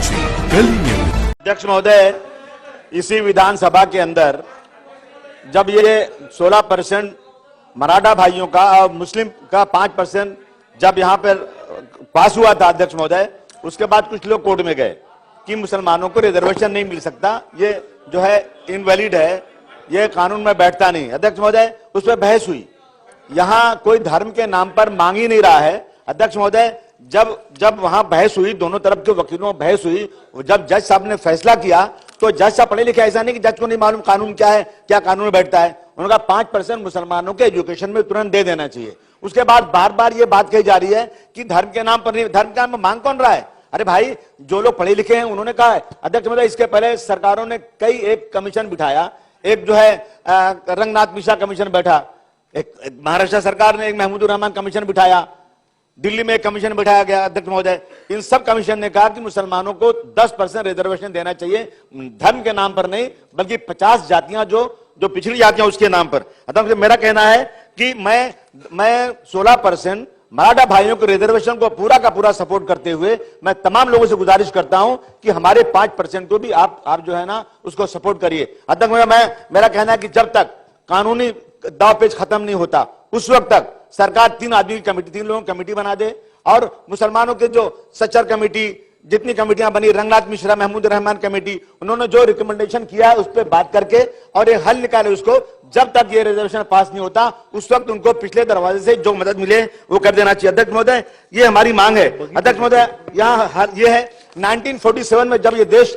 साक्षी Delhi news. अध्यक्ष महोदय, इसी विधानसभा के अंदर जब ये 16% मराठा भाइयों का और मुस्लिम का 5% जब यहाँ पर पास हुआ था अध्यक्ष महोदय, उसके बाद कुछ लोग कोर्ट में गए कि मुसलमानों को रिजर्वेशन नहीं मिल सकता, ये जो है इनवैलिड है, ये कानून में बैठता नहीं। अध्यक्ष महोदय, उस पर बहस हुई। यहाँ कोई धर्म के नाम पर मांग ही नहीं रहा है। अध्यक्ष महोदय, जब वहां बहस हुई, दोनों तरफ के वकीलों में बहस हुई, जब जज साहब ने फैसला किया तो जज साहब पढ़े लिखे, ऐसा नहीं कि जज को नहीं मालूम कानून क्या है, क्या कानून में बैठता है। उन्होंने कहा 5% मुसलमानों के एजुकेशन में तुरंत दे देना चाहिए। उसके बाद बार बार ये बात कही जा रही है कि धर्म के नाम पर नहीं, धर्म के नाम पर मांग कौन रहा है? अरे भाई, जो लोग पढ़े लिखे हैं उन्होंने कहा है। अध्यक्ष महोदय, इसके पहले सरकारों ने कई एक कमीशन बिठाया, एक जो है रंगनाथ मिश्रा कमीशन बैठा, एक महाराष्ट्र सरकार ने एक महमूदुर रहमान कमीशन बिठाया, दिल्ली में एक कमीशन बिठाया गया। अध्यक्ष महोदय, इन सब कमीशन ने कहा कि मुसलमानों को 10% रिजर्वेशन देना चाहिए, धर्म के नाम पर नहीं, बल्कि 50 जातियां जो पिछड़ी जातियां उसके नाम पर। अध्यक्ष, मेरा कहना है कि मैं 16% मराठा भाइयों के रिजर्वेशन को पूरा का पूरा सपोर्ट करते हुए मैं तमाम लोगों से गुजारिश करता हूं कि हमारे 5% को भी आप जो है ना उसको सपोर्ट करिए। अध्यक्ष, मेरा कहना है कि जब तक कानूनी दावपेच खत्म नहीं होता उस वक्त तक सरकार 3 लोगों की कमेटी बना दे और मुसलमानों के जो सच्चर कमेटी, जितनी कमेटियां बनी, रंगनाथ मिश्रा, महमूद रहमान कमेटी, उन्होंने जो रिकमेंडेशन किया है उस पर बात करके और एक हल निकाले उसको। जब तक ये रिजर्वेशन पास नहीं होता उस वक्त उनको पिछले दरवाजे से जो मदद मिले वो कर देना चाहिए। अध्यक्ष महोदय, ये हमारी मांग है। अध्यक्ष महोदय, यहाँ ये है 1947 में जब ये देश,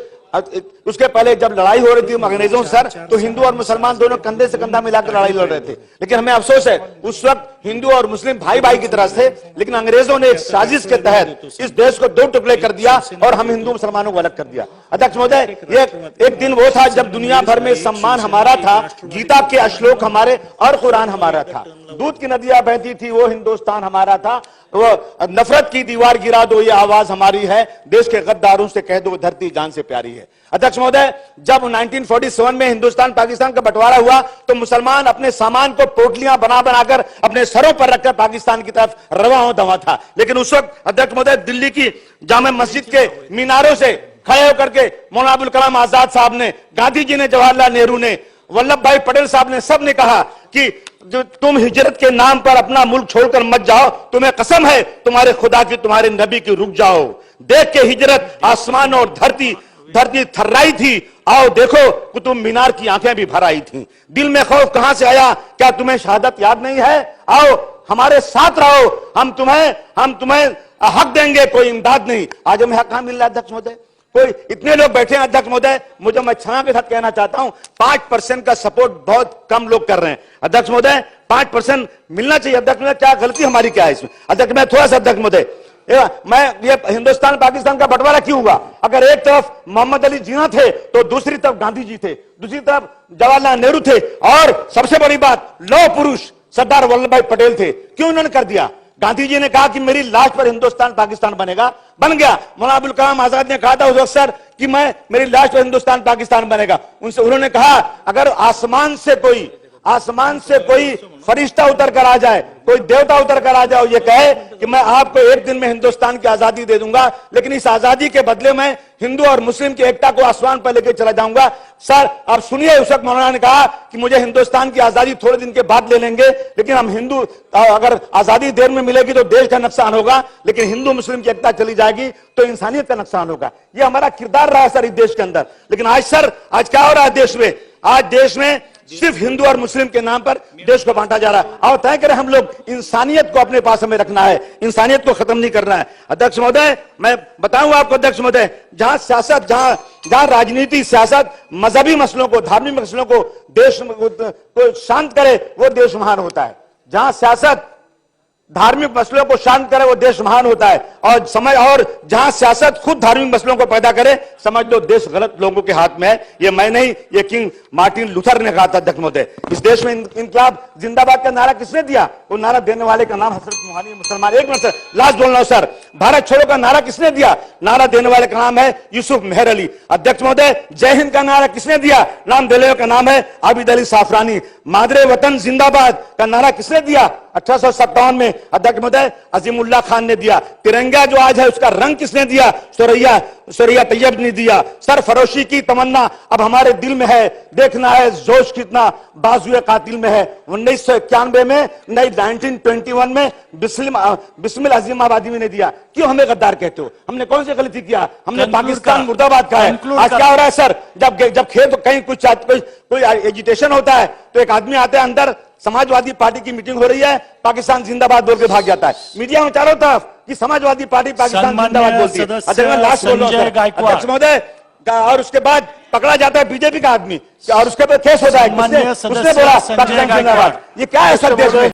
उसके पहले जब लड़ाई हो रही थी अंग्रेजों से सर, तो हिंदू और मुसलमान दोनों कंधे से कंधा मिलाकर लड़ाई लड़ रहे थे। लेकिन हमें अफसोस है, उस वक्त हिंदू और मुस्लिम भाई भाई की तरह थे, लेकिन अंग्रेजों ने एक साजिश के तहत इस देश को 2 टुकड़े कर दिया और हम हिंदू मुसलमानों को अलग कर दिया। अध्यक्ष महोदय, ये एक दिन वो था जब दुनिया भर में सम्मान हमारा था, गीता के श्लोक हमारे और कुरान हमारा था, दूध की नदियां बहती थी वो हिंदुस्तान हमारा था, वो नफरत की दीवार गिरा दो ये आवाज हमारी है, देश के गद्दारों से कह दो धरती जान से प्यारी है। अध्यक्ष महोदय, जब 1947 में हिंदुस्तान पाकिस्तान का बंटवारा हुआ तो मुसलमान अपने सामान को पोटलियां बना बनाकर अपने सरों पर रखकर पाकिस्तान की तरफ रवा दवा था। लेकिन उस वक्त अध्यक्ष महोदय, दिल्ली की जामे मस्जिद के मीनारों से खड़े होकर के मौलाना अबुल कलाम आजाद साहब ने, गांधी जी ने, जवाहरलाल नेहरू ने, वल्लभ भाई पटेल साहब ने, सब ने कहा कि जो तुम हिजरत के नाम पर अपना मुल्क छोड़कर मत जाओ, तुम्हें कसम है तुम्हारे खुदा की, तुम्हारे नबी की, रुक जाओ। देख के हिजरत आसमान और धरती थर्राई थी, आओ देखो कुतुब मीनार की आंखें भी भर आई थी। दिल में खौफ कहां से आया, क्या तुम्हें शहादत याद नहीं है? आओ हमारे साथ रहो, हम तुम्हें हक देंगे, कोई इमदाद नहीं। आज हमें हक कहां मिल रहा है अध्यक्ष महोदय? कोई इतने लोग बैठे हैं अध्यक्ष महोदय, मैं क्षमा के साथ कहना चाहता हूं, 5% का सपोर्ट बहुत कम लोग कर रहे हैं। अध्यक्ष महोदय, 5% मिलना चाहिए। अध्यक्ष महोदय, क्या गलती हमारी क्या है इसमें? अध्यक्ष, मैं थोड़ा सा अध्यक्ष महोदय, मैं ये हिंदुस्तान पाकिस्तान का बंटवारा क्यों हुआ? अगर एक तरफ मोहम्मद अली जिन्ना थे तो दूसरी तरफ गांधी जी थे, दूसरी तरफ जवाहरलाल नेहरू थे और सबसे बड़ी बात लौह पुरुष सरदार वल्लभ भाई पटेल थे। क्यों उन्होंने कर दिया? गांधी जी ने कहा कि मेरी लाश पर हिंदुस्तान पाकिस्तान बनेगा, बन गया। मौलाना अबुल कलाम आजाद ने कहा था उस वक्त सर कि मेरी लाश पर हिंदुस्तान पाकिस्तान बनेगा। उन्होंने कहा अगर आसमान से कोई फरिश्ता उतर कर आ जाए, कोई देवता उतर कर आ जाए, ये कहे कि मैं आपको एक दिन में हिंदुस्तान की आजादी दे दूंगा, लेकिन इस आजादी के बदले में हिंदू और मुस्लिम की एकता को आसमान पर लेकर चला जाऊंगा। सर आप सुनिए, उस वक्त मौलाना ने कहा कि मुझे हिंदुस्तान की आजादी थोड़े दिन के बाद ले लेंगे, लेकिन हम हिंदू, अगर आजादी देर में मिलेगी तो देश का नुकसान होगा, लेकिन हिंदू मुस्लिम की एकता चली जाएगी तो इंसानियत का नुकसान होगा। यह हमारा किरदार रहा है सर इस देश के अंदर। लेकिन आज सर, आज क्या हो रहा है देश में? आज देश में सिर्फ हिंदू और मुस्लिम के नाम पर देश को बांटा जा रहा है। और तय करें हम लोग, इंसानियत को अपने पास हमें रखना है, इंसानियत को खत्म नहीं करना है। अध्यक्ष महोदय, मैं बताऊं आपको अध्यक्ष महोदय, जहां सियासत, जहां राजनीति, सियासत मजहबी मसलों को, धार्मिक मसलों को देश को शांत करे वो देश महान होता है। जहां सियासत धार्मिक मसलों को शांत करे वो देश महान होता है। और जहां सियासत खुद धार्मिक मसलों को पैदा करे, समझ लो देश गलत लोगों के हाथ में है। ये मैं नहीं, ये किंग मार्टिन लूथर ने कहा था अध्यक्ष महोदय। इस देश में इनकलाब जिंदाबाद का नारा किसने दिया? वो नारा देने वाले का नाम हजरत मोहम्मद मुसलमान। एक मिनट सर, लास्ट बोल रहा हूं सर, भारत छोड़ो का नारा किसने दिया? नारा देने वाले का नाम है यूसुफ मेहर अली। अध्यक्ष महोदय, जय हिंद का नारा किसने दिया? नाम देने का नाम है आबिद अली साफरानी। मादरे वतन जिंदाबाद का नारा किसने दिया? 1857 में अध्यक्ष महोदय अजीमुल्लाह खान ने दिया। तिरंगा जो आज है उसका रंग किसने दिया? सुरैया सुरैया तैयब ने दिया। सरफरोशी की तमन्ना अब हमारे दिल में है, देखना है जोश कितना बाजुए कातिल में है। 1991 में, 1921 में बिस्मिल अजीम आबादी में ने दिया। क्यों हमें गद्दार कहते हो? हमने कौन सी गलती किया? हमने पाकिस्तान मुर्दाबाद कहा है। आज क्या हो रहा है सर? जब खेत कहीं कोई एजिटेशन होता है तो एक आदमी आता है अंदर, समाजवादी पार्टी की मीटिंग हो रही है, पाकिस्तान जिंदाबाद बोल के भाग जाता है। मीडिया में चारों तरफ कि समाजवादी पार्टी पाकिस्तान जिंदाबाद बोलती है। अच्छा, मैं लास्ट बोल रहा हूं अध्यक्ष महोदय, और उसके बाद पकड़ा जाता है बीजेपी का आदमी और उसके बाद केस होता है, उसने बोला पाकिस्तान जिंदाबाद। ये क्या है सर देश में?